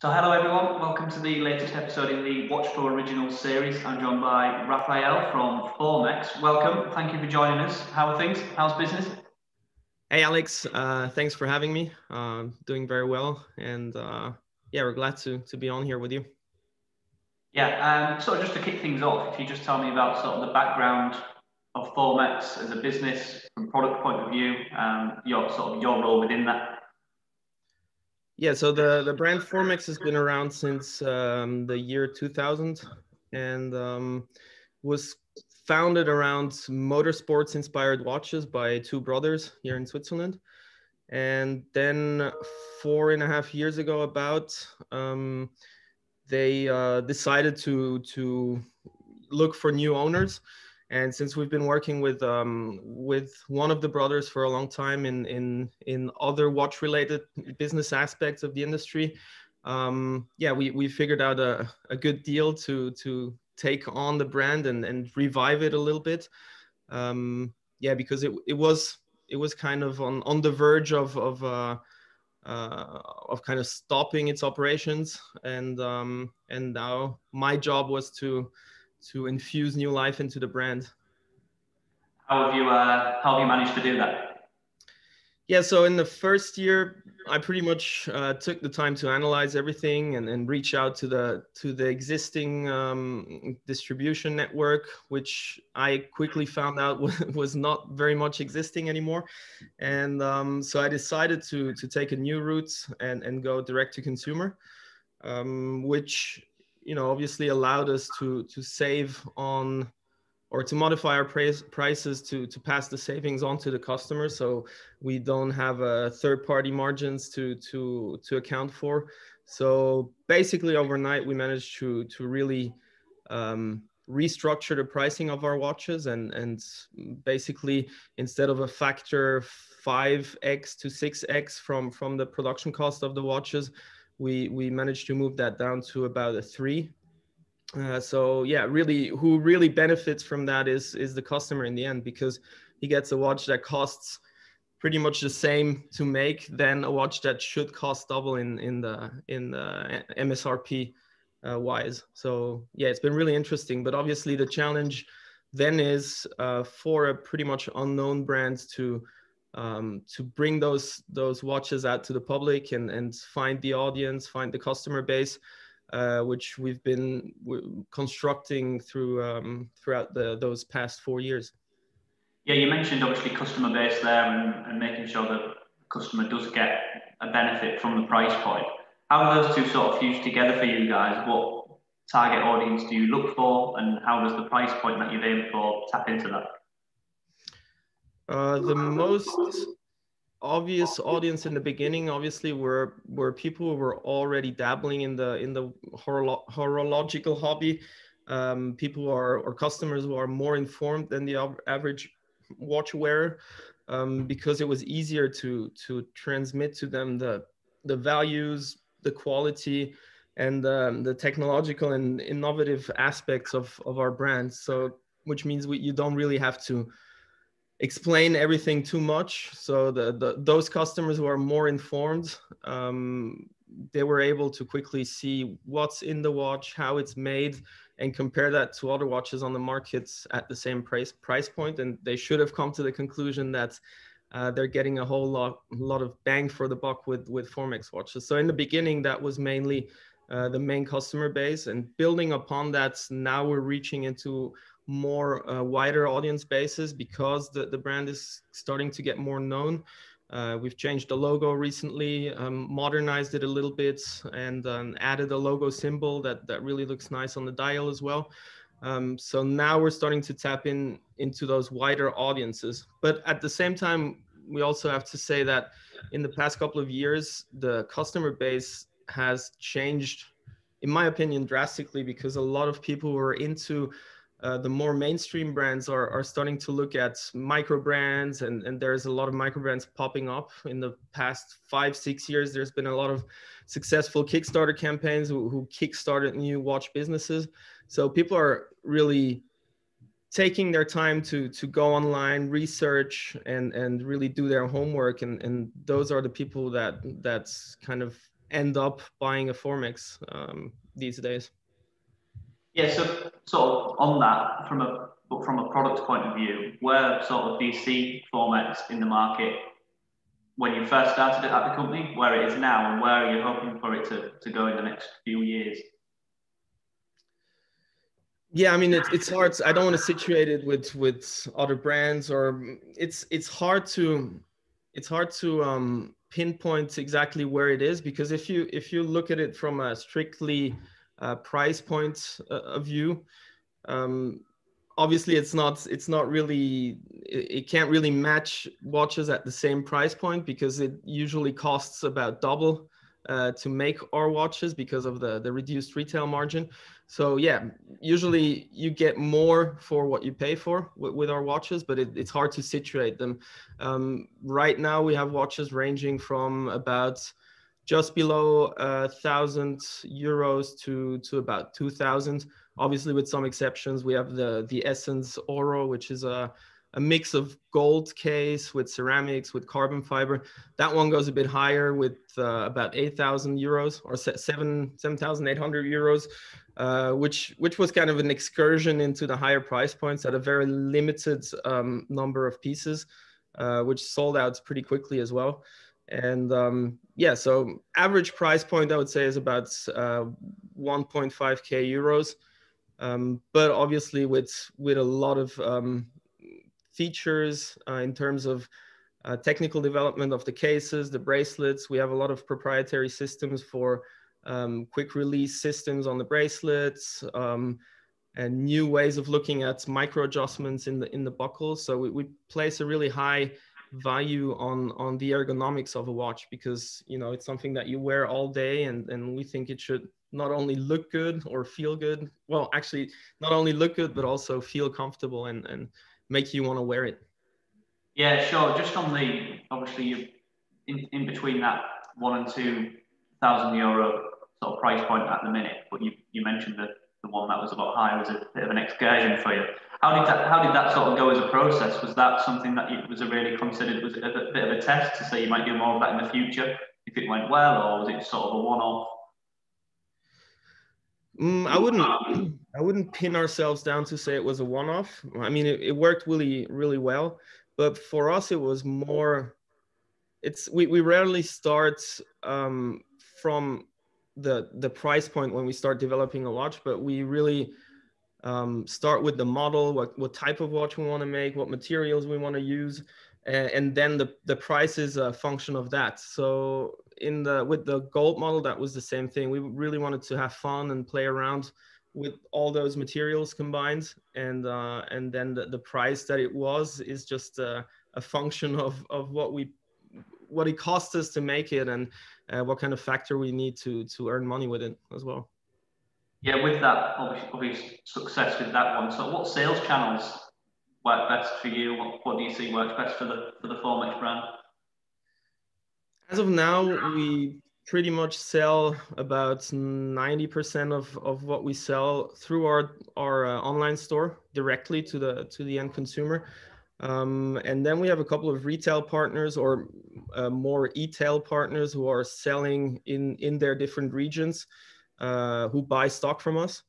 So hello everyone, welcome to the latest episode in the WATCHPRO Originals series. I'm joined by Raphael from Formex. Welcome, thank you for joining us. How are things? How's business? Hey Alex, thanks for having me. Doing very well, and yeah, we're glad to be on here with you. Yeah, so just to kick things off, if you just tell me about sort of the background of Formex as a business, from product point of view, your role within that. Yeah, so the brand Formex has been around since the year 2000, and was founded around motorsports inspired watches by two brothers here in Switzerland. And then 4.5 years ago, they decided to look for new owners. And since we've been working with one of the brothers for a long time in other watch related business aspects of the industry, yeah, we figured out a good deal to take on the brand and revive it a little bit. Yeah, because it was kind of on the verge of kind of stopping its operations, and now my job was to infuse new life into the brand. How have you managed to do that? Yeah, so in the first year, I pretty much took the time to analyze everything and reach out to the existing distribution network, which I quickly found out was not very much existing anymore. And so I decided to take a new route and go direct to consumer, which obviously allowed us to save on, or to modify our prices to pass the savings on to the customer, so we don't have third-party margins to account for. So basically, overnight, we managed to really restructure the pricing of our watches, and basically, instead of a factor 5x to 6x from the production cost of the watches, we managed to move that down to about a 3. So yeah, really, who really benefits from that is the customer in the end, because he gets a watch that costs pretty much the same to make than a watch that should cost double in the MSRP wise. So yeah, it's been really interesting. But obviously, the challenge then is for a pretty much unknown brand to bring those watches out to the public and find the audience, find the customer base, which we've been constructing throughout those past 4 years. Yeah, you mentioned obviously customer base there and making sure that the customer does get a benefit from the price point. How do those two sort of fuse together for you guys? What target audience do you look for, and how does the price point that you've aimed for tap into that? The most obvious audience in the beginning, obviously, were people who were already dabbling in the horological hobby. People or customers who are more informed than the average watch wearer, because it was easier to transmit to them the values, the quality, and the technological and innovative aspects of our brand. So, which means you don't really have to explain everything too much. So those customers who are more informed, they were able to quickly see what's in the watch, how it's made, and compare that to other watches on the markets at the same price point. And they should have come to the conclusion that they're getting a whole lot of bang for the buck with Formex watches. So in the beginning, that was mainly the main customer base, and building upon that, now we're reaching into more wider audience bases, because the brand is starting to get more known. We've changed the logo recently, modernized it a little bit, and added a logo symbol that really looks nice on the dial as well. So now we're starting to tap into those wider audiences. But at the same time, we also have to say that in the past couple of years, the customer base has changed, in my opinion, drastically, because a lot of people who are into the more mainstream brands are starting to look at micro brands, and there's a lot of micro brands popping up. In the past 5-6 years, there's been a lot of successful Kickstarter campaigns who kickstarted new watch businesses. So people are really taking their time to go online, research, and really do their homework, and those are the people that's kind of end up buying a Formex these days. Yeah, so sort of on that, from a product point of view, where sort of do you see Formex in the market when you first started at the company, where it is now, and where are you hoping for it to go in the next few years? Yeah, I mean, it's hard. I don't want to situate it with other brands, or it's hard to pinpoint exactly where it is, because if you look at it from a strictly price point of view, obviously it's not really, it can't really match watches at the same price point, because it usually costs about double to make our watches because of the reduced retail margin. So yeah, usually you get more for what you pay for with our watches, but it's hard to situate them. Right now we have watches ranging from about just below €1,000 to about 2,000. Obviously, with some exceptions, we have the Essence Oro, which is a mix of gold case with ceramics, with carbon fiber. That one goes a bit higher with about €8,000 or €7,800, which was kind of an excursion into the higher price points at a very limited number of pieces, which sold out pretty quickly as well. And yeah, so average price point I would say is about 1.5k euros. But obviously with a lot of features in terms of technical development of the cases, the bracelets. We have a lot of proprietary systems for quick release systems on the bracelets, and new ways of looking at micro adjustments in the buckles. So we place a really high value on the ergonomics of a watch, because it's something that you wear all day, and we think it should not only look good or feel good, well, actually not only look good but also feel comfortable and make you want to wear it. Yeah, sure. Just on the, obviously you in between that €1,000 and €2,000 sort of price point at the minute, but you mentioned that the one that was a lot higher was a bit of an excursion for you. How did that sort of go as a process? Was that something that was really considered? Was it a bit of a test to say you might do more of that in the future if it went well, or was it sort of a one-off? I wouldn't pin ourselves down to say it was a one-off. I mean, it worked really, really well, but for us, it was more. We rarely start from the price point when we start developing a watch, but we really start with the model, what type of watch we want to make, what materials we want to use, and then the price is a function of that. So with the gold model, that was the same thing. We really wanted to have fun and play around with all those materials combined, and then the price that it is just a function of what it cost us to make it, and what kind of factor we need to earn money with it as well. Yeah, with that obvious success with that one. So, what sales channels work best for you? What do you see works best for the Formex brand? As of now, we pretty much sell about 90% of what we sell through our online store directly to the end consumer. And then we have a couple of retail partners, or more e-tail partners, who are selling in their different regions, who buy stock from us.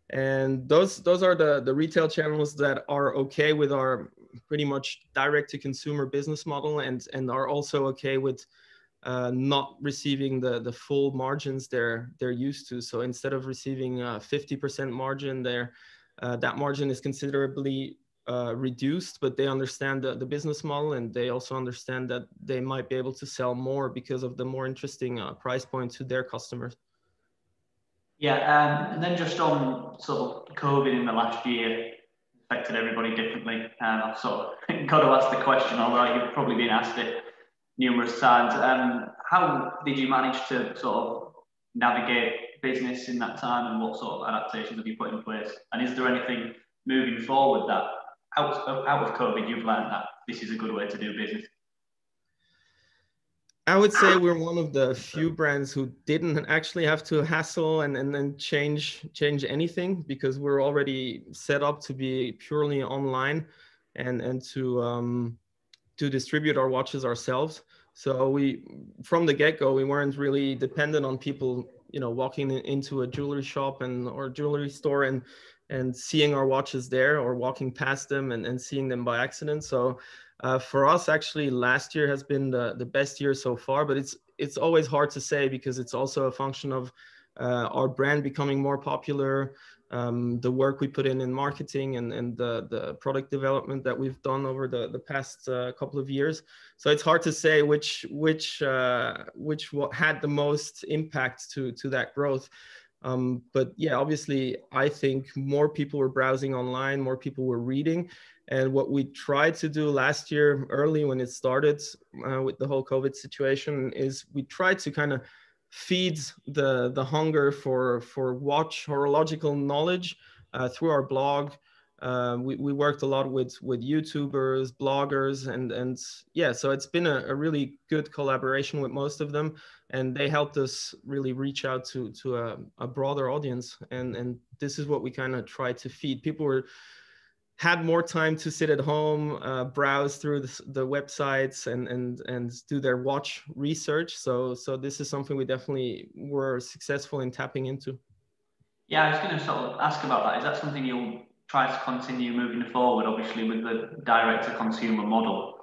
And those are the retail channels that are okay with our pretty much direct to consumer business model, and are also okay with not receiving the full margins they're used to. So instead of receiving a 50% margin, that margin is considerably reduced, but they understand the business model, and they also understand that they might be able to sell more because of the more interesting price point to their customers. Yeah, and then just on sort of COVID in the last year affected everybody differently. I've sort of got to ask the question, although you've probably been asked it numerous times. How did you manage to sort of navigate business in that time, and what sort of adaptations have you put in place? And is there anything moving forward that out of COVID you've learned that this is a good way to do business? I would say we're one of the few brands who didn't actually have to hassle and then change anything, because we're already set up to be purely online and to distribute our watches ourselves. So we, from the get-go, we weren't really dependent on people, you know, walking into a jewelry shop or jewelry store and seeing our watches there, or walking past them and seeing them by accident. So for us, actually, last year has been the best year so far, but it's always hard to say, because it's also a function of our brand becoming more popular, the work we put in marketing, and the product development that we've done over the past couple of years. So it's hard to say which had the most impact to that growth. But yeah, obviously, I think more people were browsing online, more people were reading. And what we tried to do last year, early when it started with the whole COVID situation, is we tried to kind of feed the hunger for watch horological knowledge through our blog. We worked a lot with YouTubers, bloggers, and yeah, so it's been a really good collaboration with most of them, and they helped us really reach out to a broader audience. And this is what we kind of try to feed. People had more time to sit at home, browse through the websites and do their watch research. So this is something we definitely were successful in tapping into. Yeah, I was going to sort of ask about that. Is that something you'll try to continue moving forward, obviously, with the direct-to-consumer model,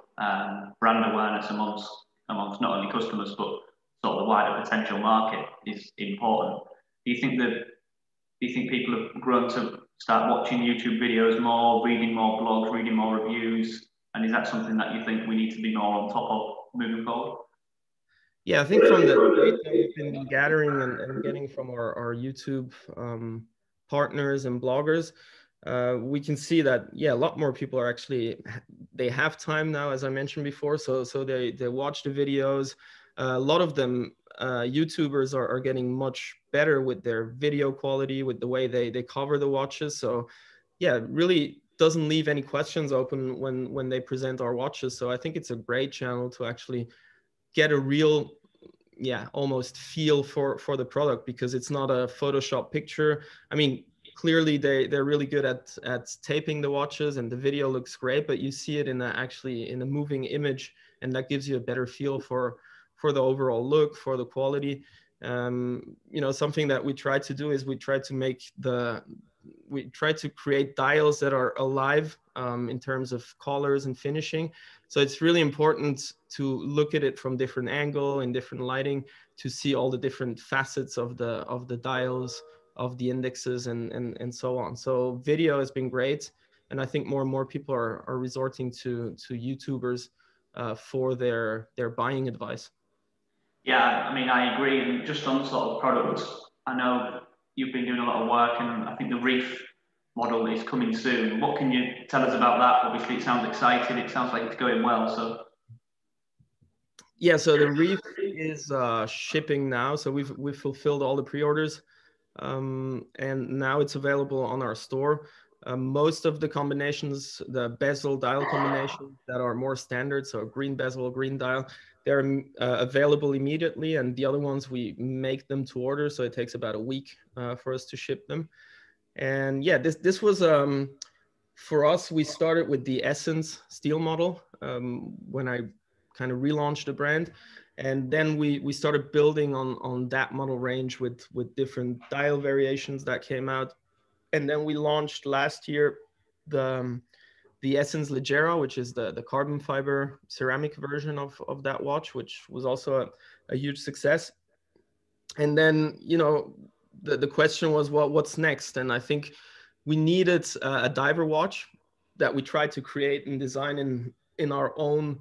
brand awareness amongst not only customers, but sort of the wider potential market is important. Do you think people have grown to start watching YouTube videos more, reading more blogs, reading more reviews? And is that something that you think we need to be more on top of moving forward? Yeah, I think from the data we've been gathering and getting from our YouTube partners and bloggers, we can see that, yeah, a lot more people are actually, they have time now, as I mentioned before. So they watch the videos. A lot of them, YouTubers are getting much better with their video quality, with the way they cover the watches. So yeah, really doesn't leave any questions open when they present our watches. So I think it's a great channel to actually get a real, yeah, almost feel for the product, because it's not a Photoshop picture. I mean, clearly they're really good at taping the watches, and the video looks great, but you see it actually in a moving image, and that gives you a better feel for the overall look, for the quality. You know, something that we try to do is we try to create dials that are alive in terms of colors and finishing. So it's really important to look at it from different angle and different lighting to see all the different facets of the dials, of the indexes, and so on. So video has been great, and I think more and more people are resorting to YouTubers for their buying advice. Yeah, I mean, I agree. And just on sort of products, I know you've been doing a lot of work, and I think the Reef model is coming soon. What can you tell us about that? Obviously, it sounds exciting. It sounds like it's going well. So yeah, so the Reef is shipping now. So we've fulfilled all the pre-orders, and now it's available on our store. Most of the combinations, the bezel dial combinations that are more standard, so green bezel, green dial, they're available immediately, and the other ones we make them to order, so it takes about a week for us to ship them. And yeah, this was for us. We started with the Essence steel model when I kind of relaunched the brand, and then we started building on that model range with different dial variations that came out. And then we launched last year the Essence Leggera, which is the carbon fiber ceramic version of that watch, which was also a huge success. And then, you know, the question was, well, what's next? And I think we needed a diver watch that we tried to create and design in our own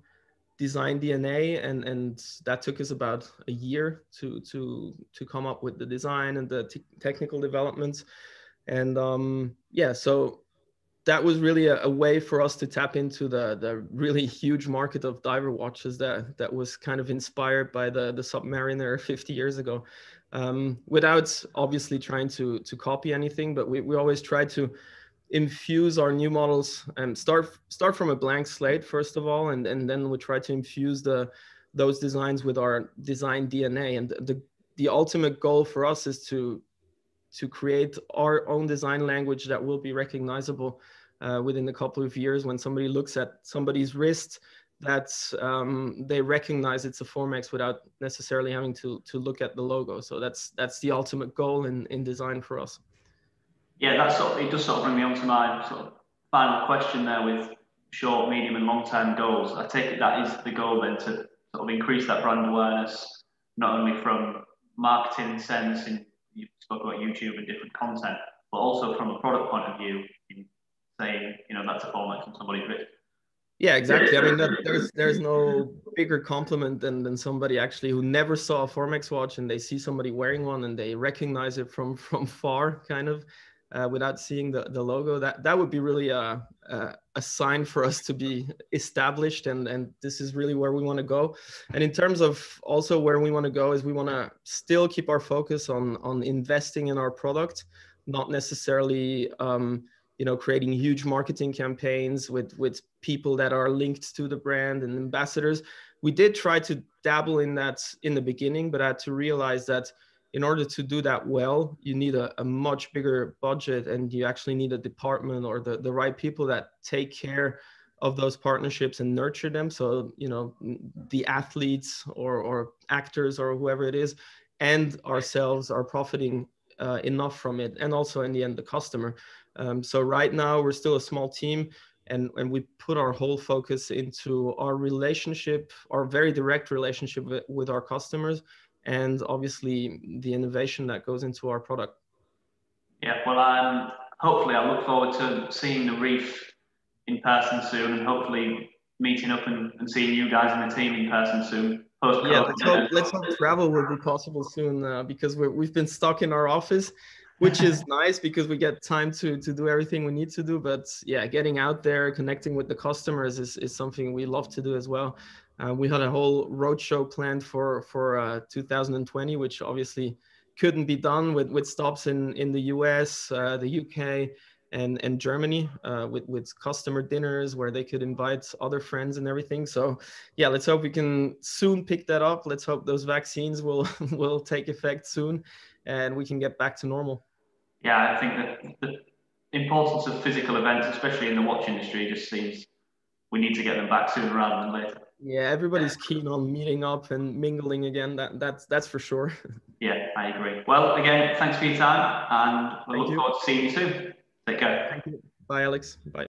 design DNA, and that took us about a year to come up with the design and the technical developments. And yeah, so that was really a way for us to tap into the really huge market of diver watches that was kind of inspired by the Submariner 50 years ago, without obviously trying to copy anything. But we always try to infuse our new models and start from a blank slate first of all, and then we try to infuse those designs with our design DNA. And the ultimate goal for us is to create our own design language that will be recognizable within a couple of years. When somebody looks at somebody's wrist, that they recognize it's a Formex without necessarily having to look at the logo. So that's the ultimate goal in design for us. Yeah, it does sort of bring me on to my sort of final question there with short, medium, and long-term goals. I take it that is the goal then, to sort of increase that brand awareness, not only from marketing sense, and you spoke about YouTube and different content, but also from a product point of view, in saying, that's a Formex from somebody's wrist. Yeah, exactly. I mean, there's no bigger compliment than somebody actually who never saw a Formex watch and they see somebody wearing one and they recognize it from far, kind of, without seeing the logo. That would be really a sign for us to be established, and this is really where we want to go. And in terms of also where we want to go, is we want to still keep our focus on investing in our product, not necessarily creating huge marketing campaigns with people that are linked to the brand and ambassadors. We did try to dabble in that in the beginning, but I had to realize that in order to do that well, you need a much bigger budget, and you actually need a department or the right people that take care of those partnerships and nurture them. So, the athletes or actors or whoever it is, and ourselves are profiting enough from it, and also in the end the customer. So right now we're still a small team, and we put our whole focus into our relationship, our very direct relationship with our customers, and obviously the innovation that goes into our product. Yeah, well, hopefully I look forward to seeing the Reef in person soon, and hopefully meeting up and seeing you guys and the team in person soon. Yeah, let's hope travel will be possible soon, because we've been stuck in our office, which is nice because we get time to do everything we need to do. But yeah, getting out there, connecting with the customers is something we love to do as well. We had a whole roadshow planned for 2020, which obviously couldn't be done with stops in the US, the UK, and Germany, with customer dinners where they could invite other friends and everything. So yeah, let's hope we can soon pick that up. Let's hope those vaccines will will take effect soon and we can get back to normal. Yeah, I think that the importance of physical events, especially in the watch industry, just seems we need to get them back sooner rather than later. Yeah, everybody's keen on meeting up and mingling again. That's for sure. Yeah, I agree. Well, again, thanks for your time, and I look forward to seeing you soon. Take care. Thank you. Bye, Alex. Bye.